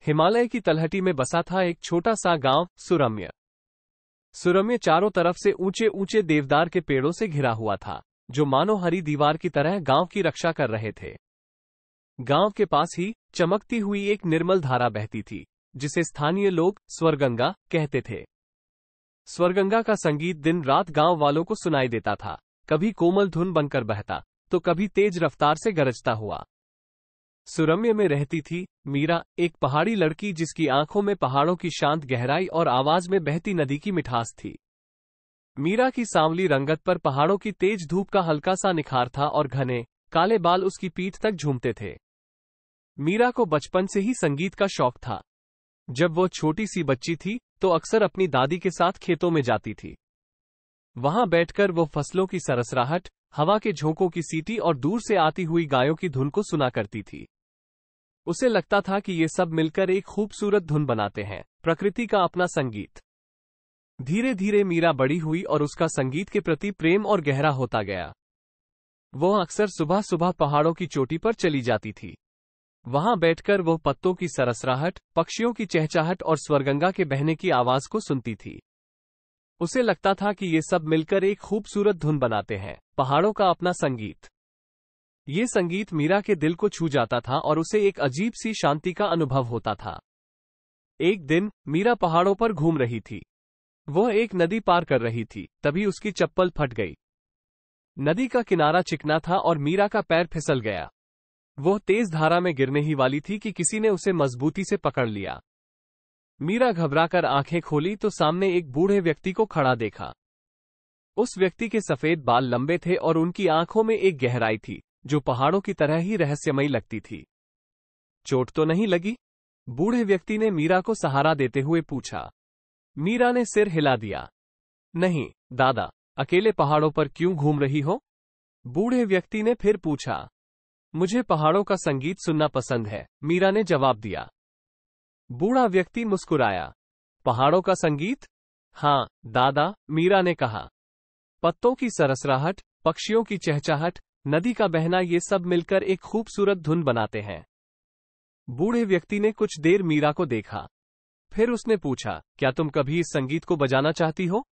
हिमालय की तलहटी में बसा था एक छोटा सा गांव सुरम्य। सुरम्य चारों तरफ से ऊंचे ऊंचे देवदार के पेड़ों से घिरा हुआ था, जो मानो हरी दीवार की तरह गांव की रक्षा कर रहे थे। गांव के पास ही चमकती हुई एक निर्मल धारा बहती थी, जिसे स्थानीय लोग स्वर्गंगा कहते थे। स्वर्गंगा का संगीत दिन रात गांव वालों को सुनाई देता था, कभी कोमल धुन बनकर बहता, तो कभी तेज रफ्तार से गरजता हुआ। सुरम्य में रहती थी मीरा, एक पहाड़ी लड़की जिसकी आंखों में पहाड़ों की शांत गहराई और आवाज में बहती नदी की मिठास थी। मीरा की सांवली रंगत पर पहाड़ों की तेज धूप का हल्का सा निखार था और घने काले बाल उसकी पीठ तक झूमते थे। मीरा को बचपन से ही संगीत का शौक था। जब वो छोटी सी बच्ची थी तो अक्सर अपनी दादी के साथ खेतों में जाती थी। वहां बैठकर वो फसलों की सरसराहट, हवा के झोंकों की सीटी और दूर से आती हुई गायों की धुन को सुना करती थी। उसे लगता था कि ये सब मिलकर एक खूबसूरत धुन बनाते हैं, प्रकृति का अपना संगीत। धीरे धीरे मीरा बड़ी हुई और उसका संगीत के प्रति प्रेम और गहरा होता गया। वो अक्सर सुबह सुबह पहाड़ों की चोटी पर चली जाती थी। वहां बैठकर वो पत्तों की सरसराहट, पक्षियों की चहचहाहट और स्वर्गंगा के बहने की आवाज को सुनती थी। उसे लगता था कि ये सब मिलकर एक खूबसूरत धुन बनाते हैं, पहाड़ों का अपना संगीत। ये संगीत मीरा के दिल को छू जाता था और उसे एक अजीब सी शांति का अनुभव होता था। एक दिन मीरा पहाड़ों पर घूम रही थी। वह एक नदी पार कर रही थी, तभी उसकी चप्पल फट गई। नदी का किनारा चिकना था और मीरा का पैर फिसल गया। वह तेज धारा में गिरने ही वाली थी कि किसी ने उसे मजबूती से पकड़ लिया। मीरा घबराकर आंखें खोली तो सामने एक बूढ़े व्यक्ति को खड़ा देखा। उस व्यक्ति के सफेद बाल लंबे थे और उनकी आंखों में एक गहराई थी, जो पहाड़ों की तरह ही रहस्यमयी लगती थी। चोट तो नहीं लगी? बूढ़े व्यक्ति ने मीरा को सहारा देते हुए पूछा। मीरा ने सिर हिला दिया। नहीं दादा, अकेले पहाड़ों पर क्यों घूम रही हो? बूढ़े व्यक्ति ने फिर पूछा। मुझे पहाड़ों का संगीत सुनना पसंद है, मीरा ने जवाब दिया। बूढ़ा व्यक्ति मुस्कुराया। पहाड़ों का संगीत? हाँ दादा, मीरा ने कहा। पत्तों की सरसराहट, पक्षियों की चहचहाहट, नदी का बहना, ये सब मिलकर एक खूबसूरत धुन बनाते हैं। बूढ़े व्यक्ति ने कुछ देर मीरा को देखा। फिर उसने पूछा, क्या तुम कभी इस संगीत को बजाना चाहती हो?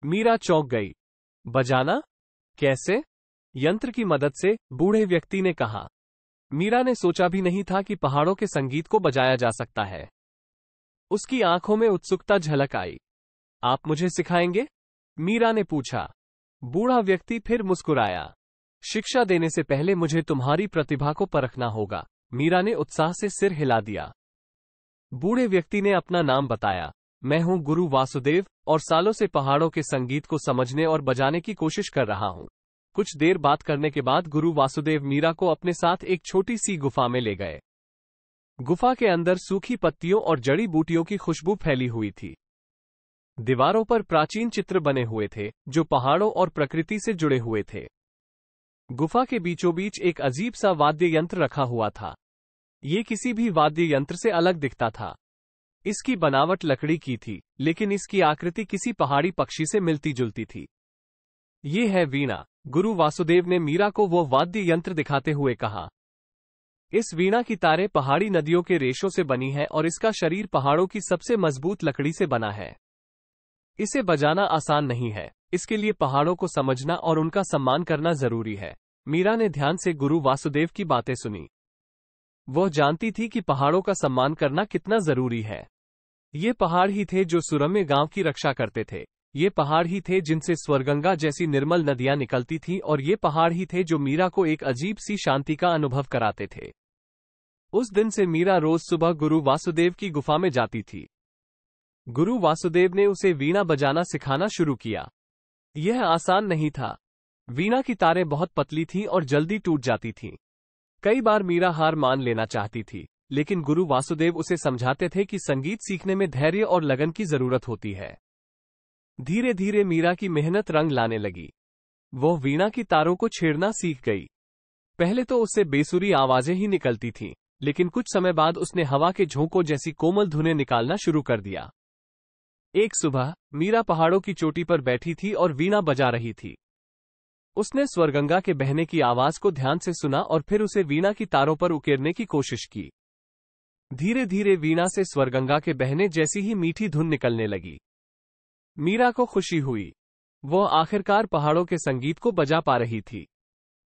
मीरा चौंक गई। बजाना? कैसे? यंत्र की मदद से, बूढ़े व्यक्ति ने कहा। मीरा ने सोचा भी नहीं था कि पहाड़ों के संगीत को बजाया जा सकता है। उसकी आंखों में उत्सुकता झलक आई। आप मुझे सिखाएंगे? मीरा ने पूछा। बूढ़ा व्यक्ति फिर मुस्कुराया। शिक्षा देने से पहले मुझे तुम्हारी प्रतिभा को परखना होगा, मीरा ने उत्साह से सिर हिला दिया। बूढ़े व्यक्ति ने अपना नाम बताया। मैं हूं गुरु वासुदेव और सालों से पहाड़ों के संगीत को समझने और बजाने की कोशिश कर रहा हूं। कुछ देर बात करने के बाद गुरु वासुदेव मीरा को अपने साथ एक छोटी सी गुफा में ले गए। गुफा के अंदर सूखी पत्तियों और जड़ी बूटियों की खुशबू फैली हुई थी। दीवारों पर प्राचीन चित्र बने हुए थे, जो पहाड़ों और प्रकृति से जुड़े हुए थे। गुफा के बीचों बीच एक अजीब सा वाद्य यंत्र रखा हुआ था। ये किसी भी वाद्य यंत्र से अलग दिखता था। इसकी बनावट लकड़ी की थी, लेकिन इसकी आकृति किसी पहाड़ी पक्षी से मिलती जुलती थी। ये है वीणा, गुरु वासुदेव ने मीरा को वो वाद्य यंत्र दिखाते हुए कहा। इस वीणा की तारें पहाड़ी नदियों के रेशों से बनी है और इसका शरीर पहाड़ों की सबसे मजबूत लकड़ी से बना है। इसे बजाना आसान नहीं है, इसके लिए पहाड़ों को समझना और उनका सम्मान करना जरूरी है। मीरा ने ध्यान से गुरु वासुदेव की बातें सुनी। वह जानती थी कि पहाड़ों का सम्मान करना कितना जरूरी है। ये पहाड़ ही थे जो सुरम्य गांव की रक्षा करते थे। ये पहाड़ ही थे जिनसे स्वर्गंगा जैसी निर्मल नदियां निकलती थीं और ये पहाड़ ही थे जो मीरा को एक अजीब सी शांति का अनुभव कराते थे। उस दिन से मीरा रोज सुबह गुरु वासुदेव की गुफा में जाती थी। गुरु वासुदेव ने उसे वीणा बजाना सिखाना शुरू किया। यह आसान नहीं था। वीणा की तारें बहुत पतली थीं और जल्दी टूट जाती थीं। कई बार मीरा हार मान लेना चाहती थी, लेकिन गुरु वासुदेव उसे समझाते थे कि संगीत सीखने में धैर्य और लगन की जरूरत होती है। धीरे धीरे मीरा की मेहनत रंग लाने लगी। वह वीणा की तारों को छेड़ना सीख गई। पहले तो उससे बेसुरी आवाजें ही निकलती थीं, लेकिन कुछ समय बाद उसने हवा के झोंकों जैसी कोमल धुनें निकालना शुरू कर दिया। एक सुबह मीरा पहाड़ों की चोटी पर बैठी थी और वीणा बजा रही थी। उसने स्वर्गंगा के बहने की आवाज को ध्यान से सुना और फिर उसे वीणा की तारों पर उकेरने की कोशिश की। धीरे धीरे वीणा से स्वरगंगा के बहने जैसी ही मीठी धुन निकलने लगी। मीरा को खुशी हुई। वो आखिरकार पहाड़ों के संगीत को बजा पा रही थी।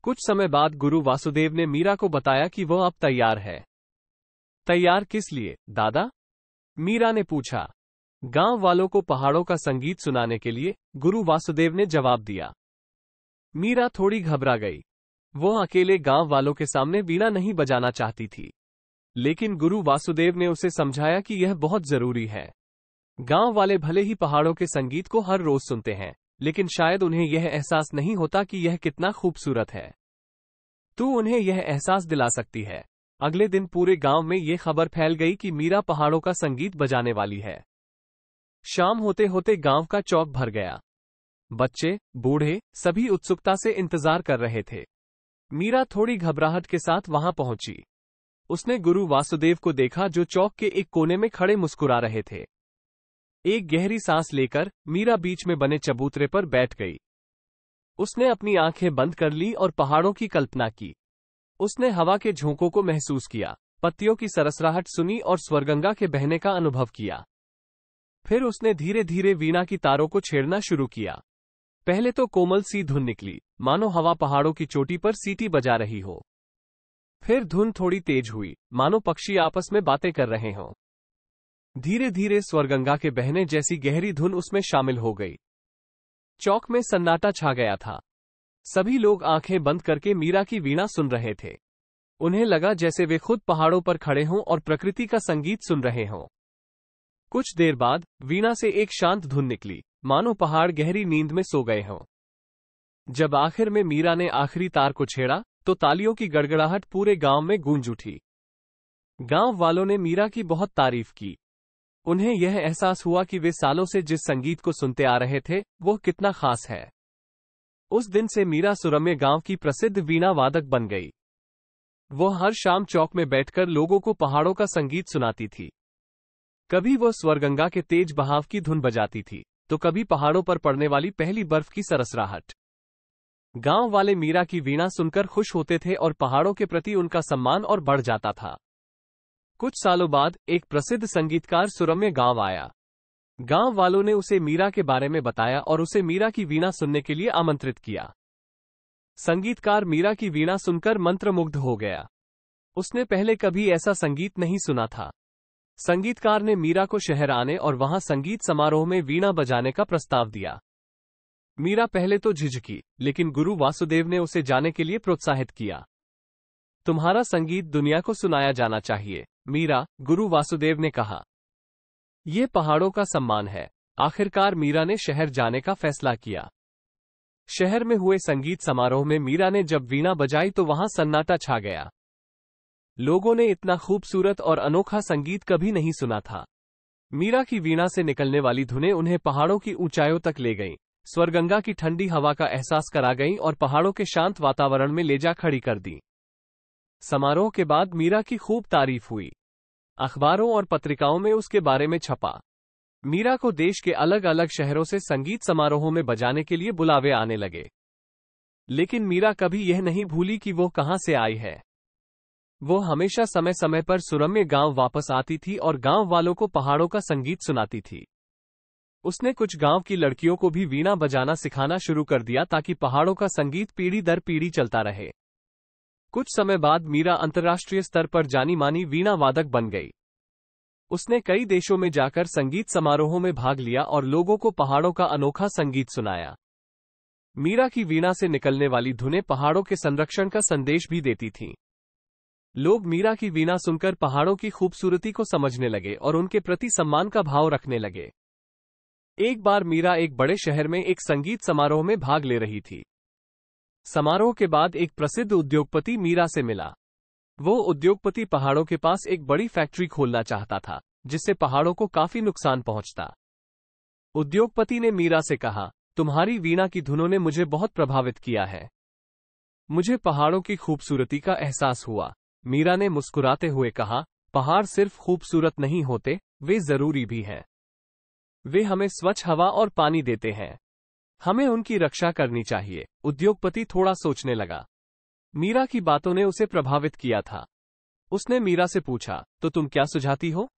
कुछ समय बाद गुरु वासुदेव ने मीरा को बताया कि वह अब तैयार है। तैयार किस लिए, दादा? मीरा ने पूछा। गांव वालों को पहाड़ों का संगीत सुनाने के लिए, गुरु वासुदेव ने जवाब दिया। मीरा थोड़ी घबरा गई। वो अकेले गांव वालों के सामने वीणा नहीं बजाना चाहती थी, लेकिन गुरु वासुदेव ने उसे समझाया कि यह बहुत जरूरी है। गांव वाले भले ही पहाड़ों के संगीत को हर रोज सुनते हैं, लेकिन शायद उन्हें यह एहसास नहीं होता कि यह कितना खूबसूरत है। तू उन्हें यह एहसास दिला सकती है। अगले दिन पूरे गांव में यह खबर फैल गई कि मीरा पहाड़ों का संगीत बजाने वाली है। शाम होते होते गांव का चौक भर गया। बच्चे, बूढ़े, सभी उत्सुकता से इंतजार कर रहे थे। मीरा थोड़ी घबराहट के साथ वहां पहुंची। उसने गुरु वासुदेव को देखा जो चौक के एक कोने में खड़े मुस्कुरा रहे थे। एक गहरी सांस लेकर मीरा बीच में बने चबूतरे पर बैठ गई। उसने अपनी आंखें बंद कर ली और पहाड़ों की कल्पना की। उसने हवा के झोंकों को महसूस किया, पत्तियों की सरसराहट सुनी और स्वरगंगा के बहने का अनुभव किया। फिर उसने धीरे धीरे वीणा की तारों को छेड़ना शुरू किया। पहले तो कोमल सी धुन निकली, मानो हवा पहाड़ों की चोटी पर सीटी बजा रही हो। फिर धुन थोड़ी तेज हुई, मानो पक्षी आपस में बातें कर रहे हों। धीरे धीरे स्वरगंगा के बहने जैसी गहरी धुन उसमें शामिल हो गई। चौक में सन्नाटा छा गया था। सभी लोग आंखें बंद करके मीरा की वीणा सुन रहे थे। उन्हें लगा जैसे वे खुद पहाड़ों पर खड़े हों और प्रकृति का संगीत सुन रहे हों। कुछ देर बाद वीणा से एक शांत धुन निकली, मानो पहाड़ गहरी नींद में सो गए हों। जब आखिर में मीरा ने आखिरी तार को छेड़ा, तो तालियों की गड़गड़ाहट पूरे गांव में गूंज उठी। गांव वालों ने मीरा की बहुत तारीफ की। उन्हें यह एहसास हुआ कि वे सालों से जिस संगीत को सुनते आ रहे थे, वो कितना खास है। उस दिन से मीरा सुरम्य गांव की प्रसिद्ध वीणा वादक बन गई। वो हर शाम चौक में बैठकर लोगों को पहाड़ों का संगीत सुनाती थी। कभी वो स्वरगंगा के तेज बहाव की धुन बजाती थी, तो कभी पहाड़ों पर पड़ने वाली पहली बर्फ की सरसराहट। गांव वाले मीरा की वीणा सुनकर खुश होते थे और पहाड़ों के प्रति उनका सम्मान और बढ़ जाता था। कुछ सालों बाद एक प्रसिद्ध संगीतकार सुरम्य गांव आया। गांव वालों ने उसे मीरा के बारे में बताया और उसे मीरा की वीणा सुनने के लिए आमंत्रित किया। संगीतकार मीरा की वीणा सुनकर मंत्रमुग्ध हो गया। उसने पहले कभी ऐसा संगीत नहीं सुना था। संगीतकार ने मीरा को शहर आने और वहां संगीत समारोह में वीणा बजाने का प्रस्ताव दिया। मीरा पहले तो झिझकी, लेकिन गुरु वासुदेव ने उसे जाने के लिए प्रोत्साहित किया। तुम्हारा संगीत दुनिया को सुनाया जाना चाहिए, मीरा, गुरु वासुदेव ने कहा। ये पहाड़ों का सम्मान है। आखिरकार मीरा ने शहर जाने का फैसला किया। शहर में हुए संगीत समारोह में मीरा ने जब वीणा बजाई तो वहां सन्नाटा छा गया। लोगों ने इतना खूबसूरत और अनोखा संगीत कभी नहीं सुना था। मीरा की वीणा से निकलने वाली धुनें उन्हें पहाड़ों की ऊंचाइयों तक ले गईं, स्वरगंगा की ठंडी हवा का एहसास करा गईं और पहाड़ों के शांत वातावरण में ले जा खड़ी कर दी। समारोह के बाद मीरा की खूब तारीफ हुई। अखबारों और पत्रिकाओं में उसके बारे में छपा। मीरा को देश के अलग अलग शहरों से संगीत समारोहों में बजाने के लिए बुलावे आने लगे। लेकिन मीरा कभी यह नहीं भूली कि वो कहां से आई है। वो हमेशा समय समय पर सुरम्य गांव वापस आती थी और गांव वालों को पहाड़ों का संगीत सुनाती थी। उसने कुछ गांव की लड़कियों को भी वीणा बजाना सिखाना शुरू कर दिया ताकि पहाड़ों का संगीत पीढ़ी दर पीढ़ी चलता रहे। कुछ समय बाद मीरा अंतर्राष्ट्रीय स्तर पर जानी मानी वीणा वादक बन गई। उसने कई देशों में जाकर संगीत समारोहों में भाग लिया और लोगों को पहाड़ों का अनोखा संगीत सुनाया। मीरा की वीणा से निकलने वाली धुनें पहाड़ों के संरक्षण का संदेश भी देती थीं। लोग मीरा की वीणा सुनकर पहाड़ों की खूबसूरती को समझने लगे और उनके प्रति सम्मान का भाव रखने लगे। एक बार मीरा एक बड़े शहर में एक संगीत समारोह में भाग ले रही थी। समारोह के बाद एक प्रसिद्ध उद्योगपति मीरा से मिला। वो उद्योगपति पहाड़ों के पास एक बड़ी फैक्ट्री खोलना चाहता था, जिससे पहाड़ों को काफी नुकसान पहुंचता। उद्योगपति ने मीरा से कहा, तुम्हारी वीणा की धुनों ने मुझे बहुत प्रभावित किया है। मुझे पहाड़ों की खूबसूरती का एहसास हुआ। मीरा ने मुस्कुराते हुए कहा, पहाड़ सिर्फ खूबसूरत नहीं होते, वे जरूरी भी हैं। वे हमें स्वच्छ हवा और पानी देते हैं। हमें उनकी रक्षा करनी चाहिए। उद्योगपति थोड़ा सोचने लगा। मीरा की बातों ने उसे प्रभावित किया था। उसने मीरा से पूछा, तो तुम क्या सुझाती हो?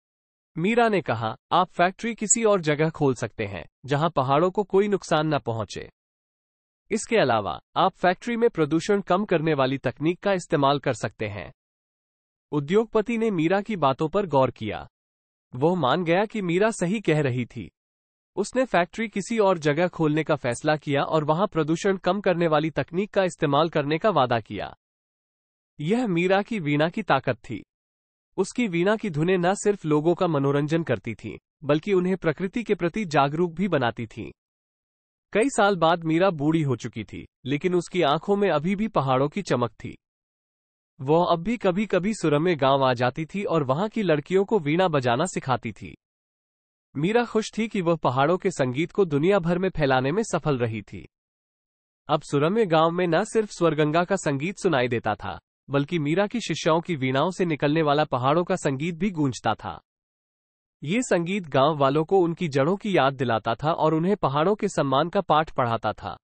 मीरा ने कहा, आप फैक्ट्री किसी और जगह खोल सकते हैं जहां पहाड़ों को कोई नुकसान न पहुंचे। इसके अलावा आप फैक्ट्री में प्रदूषण कम करने वाली तकनीक का इस्तेमाल कर सकते हैं। उद्योगपति ने मीरा की बातों पर गौर किया। वह मान गया कि मीरा सही कह रही थी। उसने फैक्ट्री किसी और जगह खोलने का फैसला किया और वहां प्रदूषण कम करने वाली तकनीक का इस्तेमाल करने का वादा किया। यह मीरा की वीणा की ताकत थी। उसकी वीणा की धुनें न सिर्फ लोगों का मनोरंजन करती थीं, बल्कि उन्हें प्रकृति के प्रति जागरूक भी बनाती थीं। कई साल बाद मीरा बूढ़ी हो चुकी थी, लेकिन उसकी आंखों में अभी भी पहाड़ों की चमक थी। वह अब भी कभी कभी सुरम्य गांव आ जाती थी और वहां की लड़कियों को वीणा बजाना सिखाती थी। मीरा खुश थी कि वह पहाड़ों के संगीत को दुनिया भर में फैलाने में सफल रही थी। अब सुरम्य गांव में न सिर्फ स्वरगंगा का संगीत सुनाई देता था, बल्कि मीरा की शिष्याओं की वीणाओं से निकलने वाला पहाड़ों का संगीत भी गूंजता था। ये संगीत गांव वालों को उनकी जड़ों की याद दिलाता था और उन्हें पहाड़ों के सम्मान का पाठ पढ़ाता था।